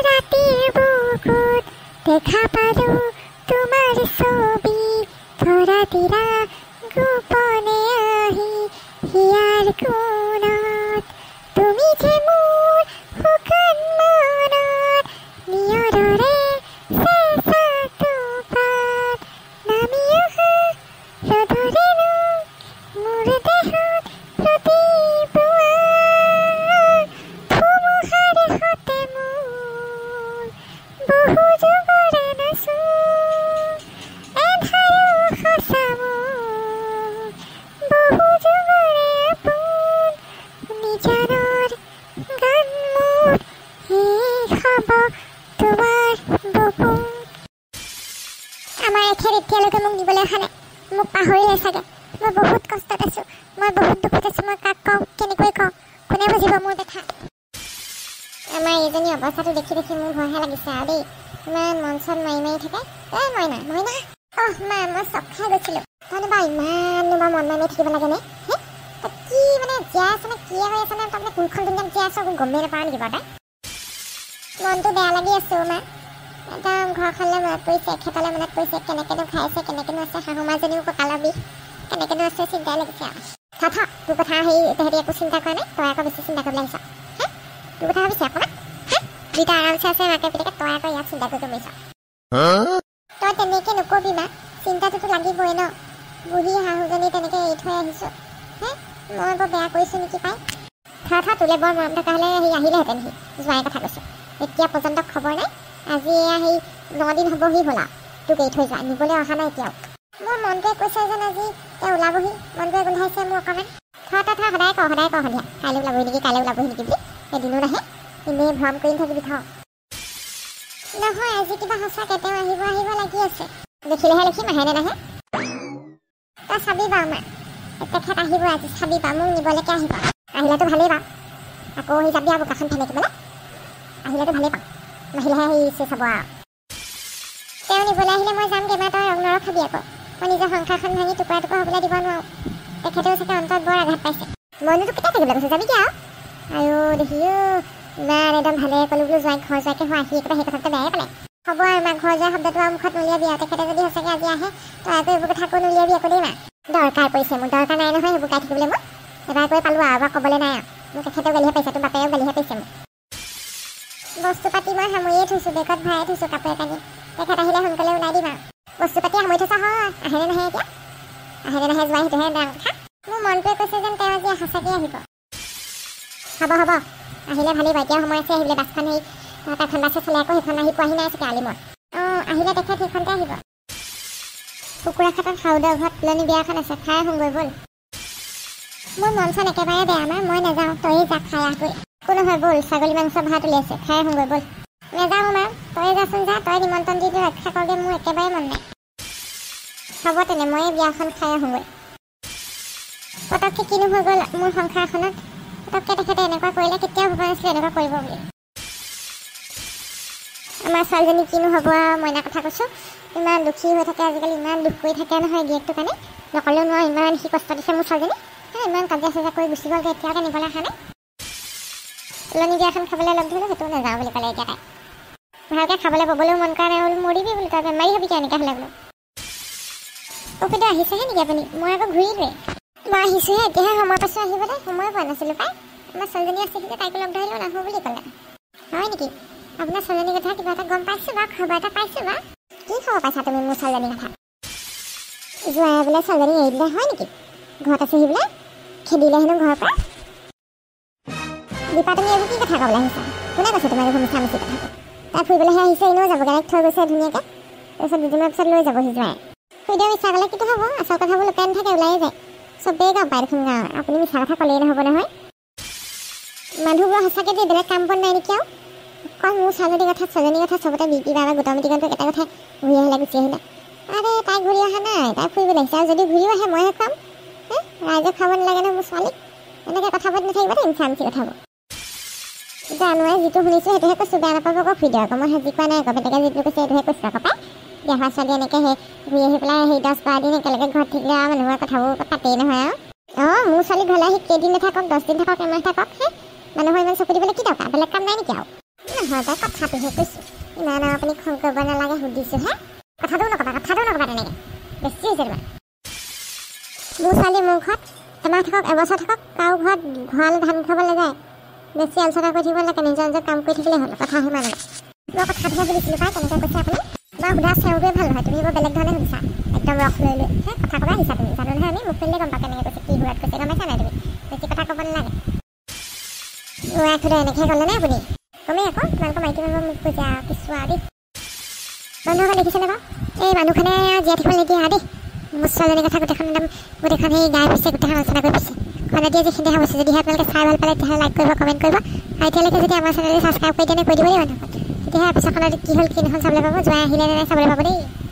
ৰাতেৰ বুকুত দেখা পালো তোমাৰ ছবি ধৰা দিলা গোপনে আহি হিয়াৰ কোণত তুমি যে মোৰ শুকান মনত নিয়ৰৰে চেঁচা টোপাত নামি অহা ৰ'দৰেনো মোৰ দেহত প্ৰতিপুৱা ধুমুহাৰে সতে মোৰ বহু যুগৰে নাচো এন্ধাৰো সঁচা মোৰ বহু যুগৰে আপোন নিজানৰ গান মোৰ শেষ হ'ব তোমাৰ বুকুত। আমাৰ এখেত এতিয়ালৈকে মোক নিবলৈ অহা নাই, মোক পাহৰিলে চাগে। মই বহুত কষ্টত আছোঁ, মই বহুত দুখত আছোঁ। মই কাক কওঁ, কেনেকৈ কওঁ, কোনে বুজিব মোৰ কথা? আমাৰ এইজনী অৱস্থাটো দেখি দেখি মোৰ ভয়হে লাগিছে আৰু দেই। ইমান মন চন মাৰি মাৰি থাকে। মইনা মইনা মা মই চক খাই গৈছিলোঁ। তাৰমানে বাৰু ইমাননো মই মন মাৰি মাৰি থাকিব লাগেনে? কি মানে জীয়াই আছে নে কিয়ে হৈ আছে নে তাৰমানে কোনখন দুনিয়াত জীয়াই আছোঁ একো গমেই নাপাওঁ নেকি বাৰু? মনটো বেয়া লাগি আছোঁ মা। একদম ঘৰখনলৈ মনত পৰিছে, এখেতলৈ মনত পৰিছে, কেনেকেনো খাইছে, কেনেকেনো আছে, শাহু মাজনীও কঁকালৰ বিষ, কেনেকেনো আছে চিন্তাই লাগিছে আৰু। তোৰ কথা তেহেঁতি একো চিন্তা কৰা নাই, তই আকৌ বেছি চিন্তা কৰিবলৈ আহিছ। তোৰ কথা ভাবিছে অকণমান দুইটা আৰামছে আছে মাকে পিতেকে, তই আকৌ ইয়াত চিন্তা কৰি কৰিছ। তই তেনেকৈ নকবি মা, চিন্তাটোতো লাগিবই ন। বুঢ়ী শাহুজনী তেনেকৈ এৰি থৈ আহিছোঁ। মই বৰ বেয়া কৰিছোঁ নেকি পাই। তোলে বৰ মৰম থকা হ'লে সি আহিলেহেঁতেন। সি জোঁৱাই কথা কৈছোঁ, এতিয়া পৰ্যন্ত খবৰ নাই। আজি এয়া সেই 9 দিন হ'বহি হ'ল আৰু তোক এৰি থৈ যোৱা, নিবলৈ অহা নাই এতিয়াও। মোৰ মনটোৱে কৈছে যেন আজি ওলাবহি, মনটোৱে গোন্ধাইছে মোৰ অকণমান। সদায় কওঁ সন্ধিয়া কাইলৈ ওলাবহি নেকি বুলি, এদিনো নাহে, এনেই ভ্ৰম কৰি থাকিবি নহয়। আজি কিবা সঁচাকৈ তেওঁ আহিব লাগি আছে। দেখিলেহে লিখিম, আহেনে নাহে তই চাবি বাৰু মা। তেখেত আহিব আজি, চাবি বাৰু, মোক নিবলৈকে আহিব। আহিলেতো ভালেই বাৰু, আকৌ সি যাবি আৰু বোকাখন ফেনেকিবলৈ। আহিলেতো ভালেই পাওঁ, নাহিলেহে সি ইচ্ছে চাব আৰু। তেওঁ নিবলৈ আহিলে মই যামগৈ মা, তই নৰখাবি আকৌ। মই নিজৰ সংসাৰখন ভাঙি টুকুৰা টুকুৰা হ'বলৈ দিব নোৱাৰোঁ। তেখেতেও চাগে অন্তৰত বৰ আঘাত পাইছে। মইনো তোক কেতিয়া থাকিবলৈ কৈছোঁ, যাবি কি আৰু দেখিও ইমান একদম ভালে ক'লোঁ বোলো জোঁৱাই ঘৰ জোঁৱাইকে হোৱা আহি একেবাৰে সেই কথাটো বেয়াই পালে। হ'ব আৰু মা, ঘৰ যোৱা শব্দটো আৰু মুখত নুলিয়াবি আৰু। তেখেতে যদি সঁচাকৈ আজি আহে তই আকৌ এইবোৰ কথা আকৌ নুলিয়াবি আকৌ দেই মা। দৰকাৰ পৰিছে মোৰ, দৰকাৰ নাই নহয় সেইবোৰ গাই থাকিবলৈ। মই এবাৰ কৈ পালোঁ আৰু এবাৰ ক'বলৈ নাই আৰু। মোক তেখেতেও গালিহে পাইছে, তোৰ বাপেৰেও গালিহে পাইছে মোক। বস্তু পাতি মই সামৰিয়ে থৈছোঁ, বেগত ভৰাই থৈছোঁ কাপোৰ কানি। তেখেত আহিলে সোনকালে ওলাই দিম আৰু। বস্তু পাতি সামৰি থৈছা হয়, আহেনে নাহে এতিয়া? আহেনে নাহে যোৱা সেইটোহে বেয়া কথা। মোৰ মনটোৱে কৈছে যেন তেওঁ আজি সঁচাকৈ আহিব। হ'ব আহিলে ভালেই বাৰু, এতিয়াও সময় আছে আহিলে। বাছখন সেই এখন বাছে চলে আকৌ, সেইখন আহি পোৱাহি নাই চাগে আলিমত। আহিলে তেখেত সেইখনতে আহিব। কুকুৰা খাটত সাউদৰ ঘৰত তুলনি বিয়া এখন আছে, খাই আহোঁগৈ ব'ল। মোৰ মন চন একেবাৰে বেয়া মা, মই নাযাওঁ, তয়েই যা খাই আহগৈ। একো নহয় ব'ল, ছাগলী মাংস ভাত উলিয়াইছে, খাই আহোঁগৈ ব'ল। নাযাওঁ মা, তই যাচোন যা, তই নিমন্ত্ৰণ দি ৰক্ষা কৰোঁগৈ, মোৰ একেবাৰে মন নাই। হ'ব তেনে, ময়ে বিয়াখন খাই আহোঁগৈ। পটককৈ কিনো হৈ গ'ল মোৰ সংসাৰখনত, পটককৈ তেখেতে এনেকুৱা কৰিলে। কেতিয়াও ভবা নাছিলোঁ এনেকুৱা কৰিব বুলি। আমাৰ ছোৱালীজনী কিনো হ'ব আৰু, মইনা কথা কৈছোঁ। ইমান দুখী হৈ থাকে আজিকালি, ইমান দুখ কৰি থাকে নহয় গিৰিয়েকটোৰ কাৰণে। নকলেও নোৱাৰোঁ, ইমান সি কষ্ট দিছে মোৰ ছোৱালীজনী। ইমান কাজিয়া চাজিয়া কৰি গুচি গ'লগৈ, এতিয়ালৈকে নিবলৈ অহা নাই। তুলনি বিয়াখন খাবলৈ লগ ধৰিলোঁ, সেইটোও নাযাওঁ বুলি ক'লে এতিয়া তাই। ভালকৈ খাবলৈ ববলৈও মন কৰা নাই, বোলো মৰিবি বোলো, তই বেমাৰী হ'বি কিয় এনেকৈ হ'লে বোলো। আহিছেহে নেকি আপুনি? মই আকৌ ঘূৰিলোৱে। মই আহিছোঁহে, এতিয়াহে সময় পাইছোঁ আহিবলৈ, সময় পোৱা নাছিলোঁ পাই। আমাৰ ছোৱালীজনী আছেহি যে, তাইকো লগ ধৰিলেও নাহোঁ বুলি ক'লে। হয় নেকি? আপোনাৰ ছোৱালীজনীৰ কথা কিবা এটা গম পাইছোঁ বা, খবৰ এটা পাইছোঁ বা। কি খবৰ পাইছা তুমি মোৰ ছোৱালীজনীৰ কথা? জোঁৱাই বোলে ছোৱালীজনী এৰি দিলে, হয় নেকি? ঘৰত আছেহি বোলে, খেদিলে হেনো ঘৰৰ পৰা। দীপা তুমি এইবোৰ কি কথা ক'বলৈ আহিছা? কোনে কৈছে তোমাক এইবোৰ মিছা মিছি কথা? তাই ফুৰিবলৈহে আহিছে, এনেও যাব, গাড়ীত থৈ গৈছে ধুনীয়াকৈ। তাৰপিছত দুদিনৰ পিছত লৈ যাবহি জোঁৱাই। খুৰীদেউ মিছা ক'লে কিটো হ'ব? আচল কথাবোৰ লুকাই নাথাকে, ওলাইয়ে যায়। চবেই গম পায় দেখোন গাঁৱৰ। আপুনি মিছা কথা ক'লেই নহ'ব নহয়। মানুহবোৰৰ সঁচাকৈ যে বেলেগ কাম বন নাই নেকি আৰু? অকল মোৰ ছোৱালীজনীৰ কথা চবতে বিপি বা গোটৰ মিটিঙতো এটা কথা ঘূৰি আহিলে গুচি আহিলে। আৰে তাই ঘূৰি অহা নাই, তাই ফুৰিবলৈ আহিছে। আৰু যদি ঘূৰিও আহে মইহে খুৱাম। ৰাইজে খুৱাব নালাগে নহয় মোৰ ছোৱালীক। এনেকৈ কথা পাতি নাথাকিব দেই মিছা মিছি কথাবোৰ। জানুৱাৰী যিটো শুনিছোঁ সেইটোহে কৈছোঁ, বেয়া নাপাব আকৌ খুৰীদেউ আকৌ। মই সাজি কোৱা নাই আকৌ, বেলেগে যিটো কৈছে সেইটোহে কৈছোঁ আকৌ পাই। বিয়া হোৱা ছোৱালী এনেকৈ সেই ঘূৰি আহি পেলাই সেই 10-12 দিন একেলগে ঘৰত থাকিলে আৰু মানুহৰ কথাবোৰ পাতেই নহয় আৰু। মোৰ ছোৱালী ঘৰলৈ আহি কেইদিন নাথাকক, 10 দিন থাকক, এমাহ থাকক, মানুহৰ ইমান চকু দিবলৈ কি দৰকাৰ? বেলেগ কাম নাই নেকি আৰু? নহয় তাই কথাটোহে কৈছোঁ ইমান আৰু আপুনি খং কৰিব নালাগে সুধিছোঁ হে কথাটো নকবা তেনেকৈ বেছি হৈছে তোমাৰ মোৰ ছোৱালী মোৰ ঘৰত এমাহ থাকক এবছৰ থাকক কাৰো ঘৰত ভঁৰাল ধান খাবলৈ যায় বেছি আলোচনা কৰি থাকিব লাগে নিজৰ নিজৰ কাম কৰি থাকিলে হ'ল কথা সিমান মই কথাটোহে বুলিছিলোঁ পাই কেনেকৈ কৈছে আপুনি মই সুধা চেওঁটোৱে ভাল নহয় তুমি বৰ বেলেগ ধৰণে সুধিছা একদম ৰস লৈ সেই কথা ক'ব আহিছা তুমি জানো নহয় আমি মোক খুলিলে গম পা কেনেকৈ কৈছে কি সুৰত কৈছে গম পাইছা নাই তুমি বেছি কথা ক'ব নালাগে মই খুদা এনেকৈ ক'লে নে আপুনি কমেই আকৌ তোমালোকৰ মাইকী মানুহ মোক কৈছে পিছোৱা দেই মানুহক দেখিছেনে বাৰু এই মানুহখনে জীয়াই থাকিব নিদিয়ে দেই মোৰ ছোৱালীজনীৰ কথা গোটেইখন সেই গাই পিছে গোটেইখন আলোচনা কৰি পিছে খনেদিয়ে যিখিনি দেখা পাইছে যদিহে আপোনালোকে চাই ভাল পালে তেতিয়াহ'লে লাইক কৰিব কমেণ্ট কৰিব আৰু এতিয়ালৈকে যদি আমাৰ চেনেলটো ছাবস্ক্ৰাইব কৰি দিয়ে কৈ দিব দেই মানুহখন তেতিয়াহে পিছৰখনত কি হ'ল কি নহ'ল চাবলৈ পাব জোৱাই আহিলে নে চাবলৈ পাব দেই